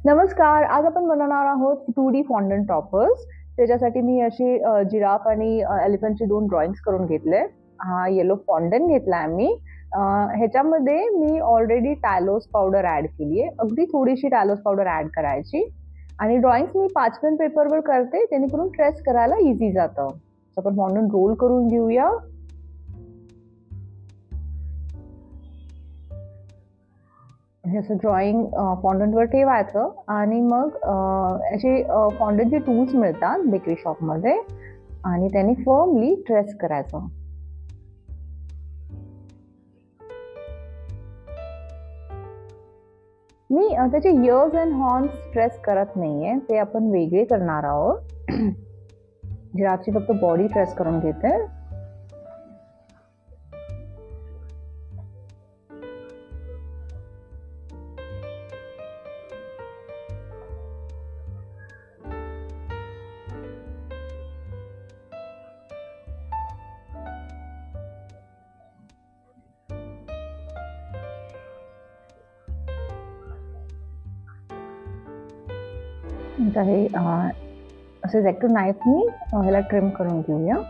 नमस्कार. आज आपण बनवणार आहोत 2D फॉन्डंट टॉपर्स. त्याच्यासाठी मी अशी जिराफ आणि एलिफंटचे 2 ड्रॉइंग्स करून घेतले. हा येलो फॉन्डंट घेतलाय मी. ह्याच्यामध्ये मी ऑलरेडी टॅलोस पावडर ॲड केली आहे. अगदी थोडीशी टॅलोस पावडर ॲड करायची आणि ड्रॉइंग्स मी पाचपेन पेपरवर करते, जेणेकरून ट्रेस करायला इझी जातं. आपण फॉन्डंट रोल करून घेऊया. हे असं ड्रॉइंग फॉन्डंटवर ठेवायचं आणि मग असे फॉन्डंटचे टूल्स मिळतात बेकरी शॉपमध्ये आणि त्यांनी फर्मली ट्रेस करायचं. मी त्याचे इयर्स अँड हॉर्न्स ट्रेस करत नाहीये, ते आपण वेगळे करणार आहोत. जिराफची फक्त बॉडी ट्रेस करून घेते. आता हे असे एक्झॅक्ट नाईफनी ह्याला ट्रिम करून घेऊया.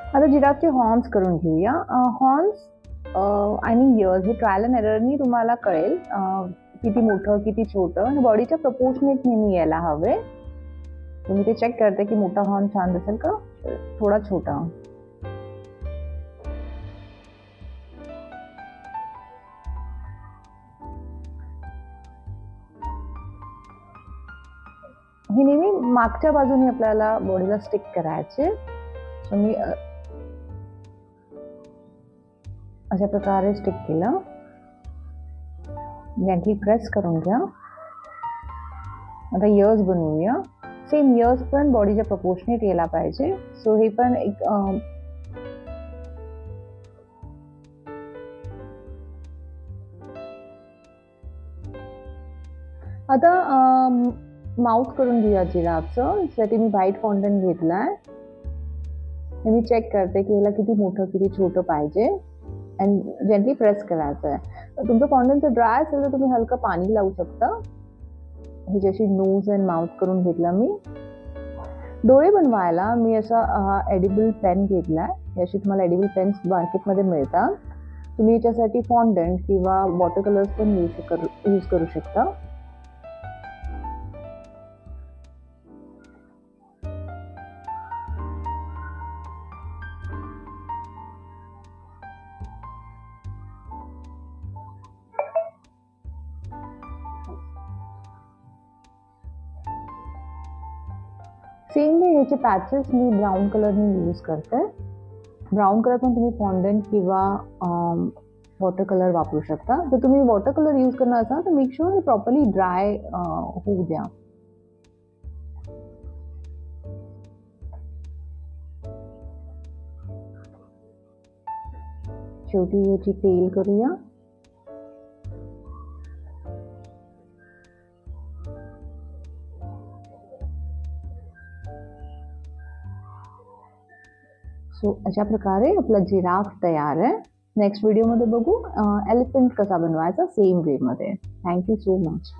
आता जिराफचे हॉर्न्स करून घेऊया. हॉर्न्स आणि इयर्स हे ट्रायल अँड एररनी तुम्हाला कळेल किती मोठं किती छोटं. बॉडीच्या प्रपोर्शनेट नेहमी यायला हवे. तुम्ही ते चेक करते की मोठा हॉर्न छान दिसेल का थोडा छोटा. हे नेहमी मागच्या बाजूने आपल्याला बॉडीला स्टिक करायचे. मी अशा प्रकारे स्टिक केलं. गॅंटी प्रेस करून घ्या. आता इयर्स बनवूया. सेम इयर्स पण बॉडीच्या प्रपोर्शनेट यायला पाहिजे. सो हे पण एक आता माउथ करून घेऊया जिराफचं. त्यासाठी मी व्हाईट फॉन्डंट घेतलाय. मी चेक करते की ह्याला किती मोठं किती छोटं पाहिजे अँड जेंटली प्रेस करायचं आहे. तुमचं फॉन्डंट जर ड्राय असेल तर तुम्ही हलकं पाणी लावू शकता. ही जशी नोज अँड माउथ करून घेतला मी. डोळे बनवायला मी असा एडिबल पेन घेतलाय. याशी तुम्हाला एडिबल पेन्स मार्केटमध्ये मिळतात. तुम्ही याच्यासाठी फॉन्डंट किंवा वॉटर कलर्स पण यूज करू शकता. सेम वे ह्याचे पॅचेस मी ब्राऊन कलरने यूज करते. ब्राऊन कलर पण तुम्ही फॉन्डंट किंवा वॉटर कलर वापरू शकता. जर तुम्ही वॉटर कलर यूज करणार असाल तर मेक शुअर हे प्रॉपरली ड्राय होऊ द्या. शेवटी याची टेल करूया. सो अशा प्रकारे आपला जिराफ तयार आहे. नेक्स्ट व्हिडिओमध्ये बघू एलिफंट कसा बनवायचा सेम वे मध्ये. Thank you so much.